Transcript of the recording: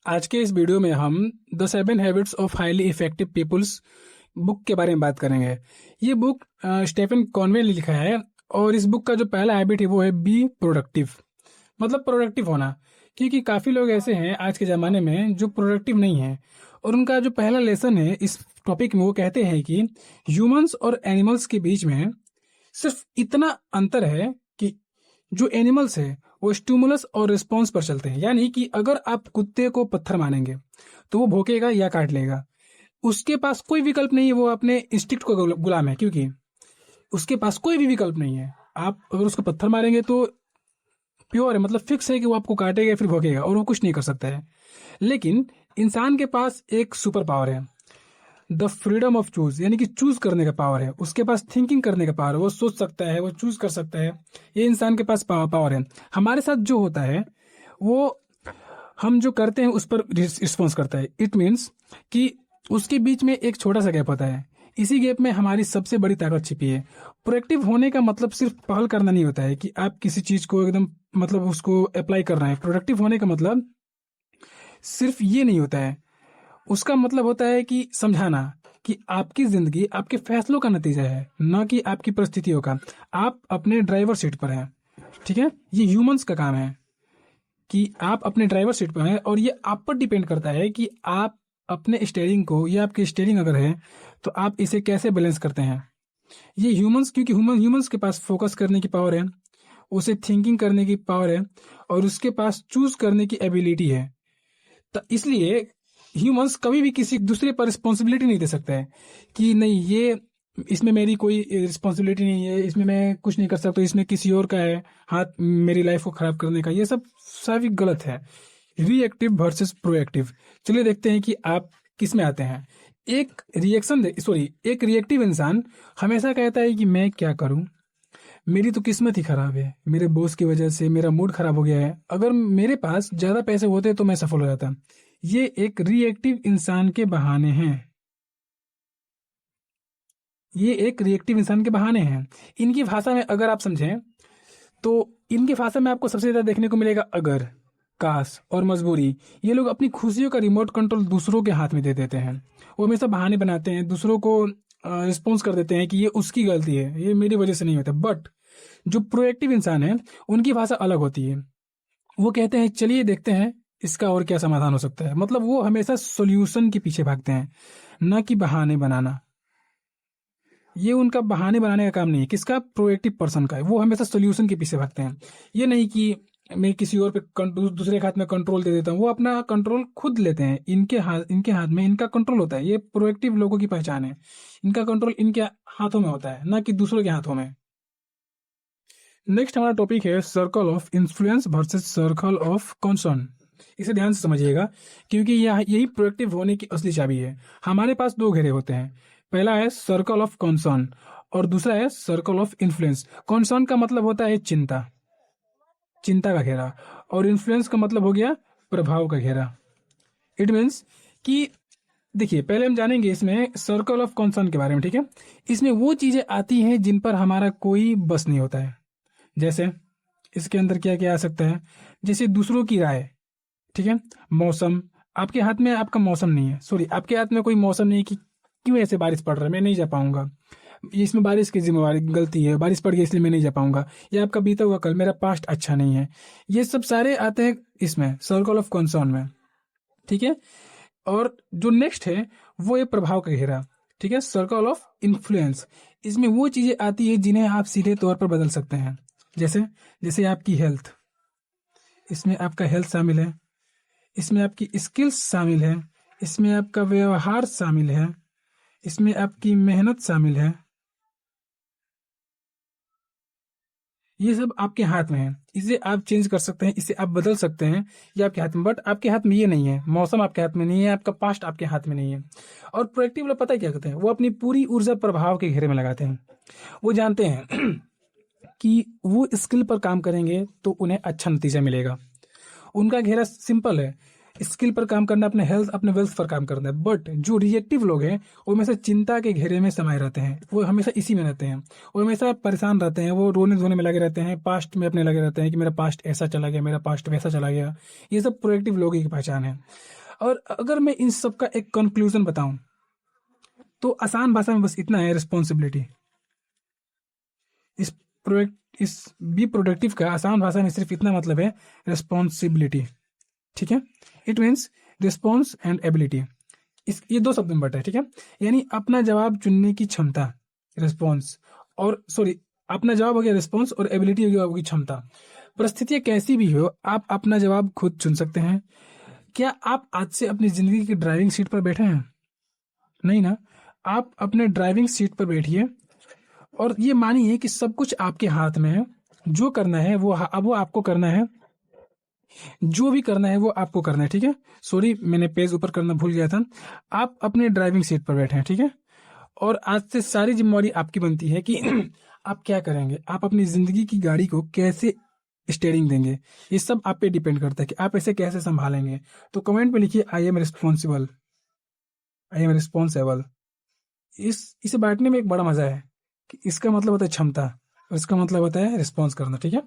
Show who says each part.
Speaker 1: आज के इस वीडियो में हम the 7 habits of highly effective peoples book के बारे में बात करेंगे। ये बुक स्टीफन कॉनवे ने लिखा है और इस बुक का जो पहला हैबिट है वो है बी प्रोडक्टिव, मतलब प्रोडक्टिव होना। क्योंकि काफ़ी लोग ऐसे हैं आज के ज़माने में जो प्रोडक्टिव नहीं हैं, और उनका जो पहला लेसन है इस टॉपिक में वो कहते हैं कि ह्यूमंस और एनिमल्स के बीच में सिर्फ इतना अंतर है कि जो एनिमल्स है वो स्टिमुलस और रिस्पॉन्स पर चलते हैं। यानी कि अगर आप कुत्ते को पत्थर मारेंगे तो वो भौंकेगा या काट लेगा, उसके पास कोई विकल्प नहीं है, वो अपने इंस्टिक्ट को गुलाम है, क्योंकि उसके पास कोई भी विकल्प नहीं है। आप अगर उसको पत्थर मारेंगे तो प्योर है, मतलब फिक्स है कि वो आपको काटेगा या फिर भौंकेगा और वो कुछ नहीं कर सकता है। लेकिन इंसान के पास एक सुपर पावर है, द फ्रीडम ऑफ चूज, यानी कि चूज करने का पावर है। उसके पास थिंकिंग करने का पावर है, वो सोच सकता है, वो चूज कर सकता है। ये इंसान के पास पावर है। हमारे साथ जो होता है वो हम जो करते हैं उस पर रिस्पॉन्स करता है। इट मीन्स कि उसके बीच में एक छोटा सा गैप होता है, इसी गैप में हमारी सबसे बड़ी ताकत छिपी है। प्रोएक्टिव होने का मतलब सिर्फ पहल करना नहीं होता है कि आप किसी चीज को एकदम मतलब उसको अप्लाई कर रहे हैं। प्रोडक्टिव होने का मतलब सिर्फ ये नहीं होता है, उसका मतलब होता है कि समझाना कि आपकी जिंदगी आपके फैसलों का नतीजा है, न कि आपकी परिस्थितियों का। आप अपने ड्राइवर सीट पर हैं, ठीक है। ये ह्यूमंस का काम है कि आप अपने ड्राइवर सीट पर हैं, और ये आप पर डिपेंड करता है कि आप अपने स्टीयरिंग को, या आपकी स्टीयरिंग अगर है तो आप इसे कैसे बैलेंस करते हैं। ये ह्यूमंस, क्योंकि ह्यूमंस के पास फोकस करने की पावर है, उसे थिंकिंग करने की पावर है, और उसके पास चूज करने की एबिलिटी है। तो इसलिए ह्यूमंस कभी भी किसी दूसरे पर रिस्पॉन्सिबिलिटी नहीं दे सकता है कि नहीं, ये इसमें मेरी कोई रिस्पॉन्सिबिलिटी नहीं है, इसमें मैं कुछ नहीं कर सकता, इसमें किसी और का है हाथ मेरी लाइफ को खराब करने का। ये सब सभी गलत है। Reactive versus proactive. चलिए देखते हैं कि आप किस में आते हैं। एक रिएक्टिव इंसान हमेशा कहता है कि मैं क्या करूं, मेरी तो किस्मत ही खराब है, मेरे बॉस की वजह से मेरा मूड खराब हो गया है, अगर मेरे पास ज्यादा पैसे होते तो मैं सफल हो जाता। ये एक रिएक्टिव इंसान के बहाने हैं। ये एक रिएक्टिव इंसान के बहाने हैं। इनकी भाषा में अगर आप समझें तो इनकी भाषा में आपको सबसे ज्यादा देखने को मिलेगा अगर, काश और मजबूरी। ये लोग अपनी खुशियों का रिमोट कंट्रोल दूसरों के हाथ में दे देते हैं। वो हमेशा बहाने बनाते हैं, दूसरों को रिस्पॉन्स कर देते हैं कि ये उसकी गलती है, ये मेरी वजह से नहीं होता। बट जो प्रोएक्टिव इंसान है उनकी भाषा अलग होती है। वो कहते हैं चलिए देखते हैं इसका और क्या समाधान हो सकता है। मतलब वो हमेशा सॉल्यूशन के पीछे भागते हैं, न कि बहाने बनाना। ये उनका बहाने बनाने का काम नहीं है, किसका, प्रोएक्टिव पर्सन का है। वो हमेशा सॉल्यूशन के पीछे भागते हैं। ये नहीं कि मैं किसी और पे दूसरे के हाथ में कंट्रोल दे देता हूँ। वो अपना कंट्रोल खुद लेते हैं। इनके हाथ में इनका कंट्रोल होता है। ये प्रोएक्टिव लोगों की पहचान है। इनका कंट्रोल इनके हाथों में होता है, ना कि दूसरों के हाथों में। नेक्स्ट हमारा टॉपिक है circle of influence versus circle of concern. इसे ध्यान से समझिएगा, क्योंकि यही प्रोएक्टिव होने की असली चाबी है। हमारे पास दो घेरे होते हैं, पहला है सर्कल ऑफ कंसर्न और दूसरा है सर्कल ऑफ इन्फ्लुएंस। कंसर्न का मतलब होता है चिंता, चिंता का घेरा, और इन्फ्लुएंस का मतलब हो गया प्रभाव का घेरा। इट मीन्स कि देखिए, पहले हम जानेंगे इसमें सर्कल ऑफ कंसर्न के बारे में, ठीक है। इसमें वो चीजें आती हैं जिन पर हमारा कोई बस नहीं होता है। जैसे इसके अंदर क्या क्या आ सकता है, जैसे दूसरों की राय, ठीक है। मौसम, आपके हाथ में आपका मौसम नहीं है, सॉरी आपके हाथ में कोई मौसम नहीं है कि क्यों ऐसे बारिश पड़ रहा है, मैं नहीं जा पाऊंगा, इसमें बारिश की जिम्मेवारी गलती है, बारिश पड़ गई इसलिए मैं नहीं जा पाऊंगा, या आपका बीता हुआ कल, मेरा पास्ट अच्छा नहीं है। ये सब सारे आते हैं इसमें सर्कल ऑफ कंसर्न में, ठीक है। और जो नेक्स्ट है वो है प्रभाव का घेरा, ठीक है, सर्कल ऑफ इन्फ्लुएंस। इसमें वो चीजें आती है जिन्हें आप सीधे तौर पर बदल सकते हैं। जैसे जैसे आपकी हेल्थ, इसमें आपका हेल्थ शामिल है, इसमें आपकी स्किल्स शामिल है, इसमें आपका व्यवहार शामिल है, इसमें आपकी मेहनत शामिल है। ये सब आपके हाथ में है। इसे आप चेंज कर सकते हैं, इसे आप बदल सकते हैं, ये आपके हाथ में। बट आपके हाथ में ये नहीं है, मौसम आपके हाथ में नहीं है, आपका पास्ट आपके हाथ में नहीं है। और प्रोएक्टिव लोग पता है क्या करते हैं, वो अपनी पूरी ऊर्जा प्रभाव के घेरे में लगाते हैं। वो जानते हैं कि वो स्किल पर काम करेंगे तो उन्हें अच्छा नतीजा मिलेगा। उनका घेरा सिंपल है, स्किल पर काम करना है, अपने हेल्थ अपने वेल्थ पर काम करना है। बट जो रिएक्टिव लोग हैं वो हमेशा चिंता के घेरे में समाये रहते हैं, वो हमेशा इसी में रहते हैं, वो हमेशा परेशान रहते हैं, वो रोने धोने में लगे रहते हैं, पास्ट में अपने लगे रहते हैं कि मेरा पास्ट ऐसा चला गया, मेरा पास्ट वैसा चला गया। ये सब प्रोएक्टिव लोगों की पहचान है। और अगर मैं इन सब का एक कंक्लूजन बताऊं तो आसान भाषा में बस इतना है, रिस्पॉन्सिबिलिटी। इस प्रोडक्ट इस बी प्रोडक्टिव का आसान भाषा में सिर्फ इतना मतलब है, रिस्पॉन्सिबिलिटी। ठीक है, it means response and ability. इस ये दो शब्द में बटा है। ठीक है, यानी अपना जवाब चुनने की क्षमता, रिस्पॉन्स, और सॉरी, अपना जवाब हो गया रिस्पॉन्स और एबिलिटी हो गया आपकी क्षमता। परिस्थितियां कैसी भी हो आप अपना जवाब खुद चुन सकते हैं। क्या आप आज से अपनी जिंदगी की ड्राइविंग सीट पर बैठे हैं? नहीं ना। आप अपने ड्राइविंग सीट पर बैठिए और ये मानिए कि सब कुछ आपके हाथ में है। जो करना है वो अब वो आपको करना है, जो भी करना है वो आपको करना है। ठीक है, सॉरी मैंने पेज ऊपर करना भूल गया था। आप अपने ड्राइविंग सीट पर बैठे हैं। ठीक है, और आज से सारी जिम्मेवारी आपकी बनती है कि आप क्या करेंगे, आप अपनी जिंदगी की गाड़ी को कैसे स्टेयरिंग देंगे। ये सब आप पे डिपेंड करता है कि आप इसे कैसे संभालेंगे। तो कमेंट में लिखिए I am responsible, I am responsible. इसे बांटने में एक बड़ा मजा है कि इसका मतलब होता है क्षमता और इसका मतलब होता है रिस्पॉन्स करना। ठीक है।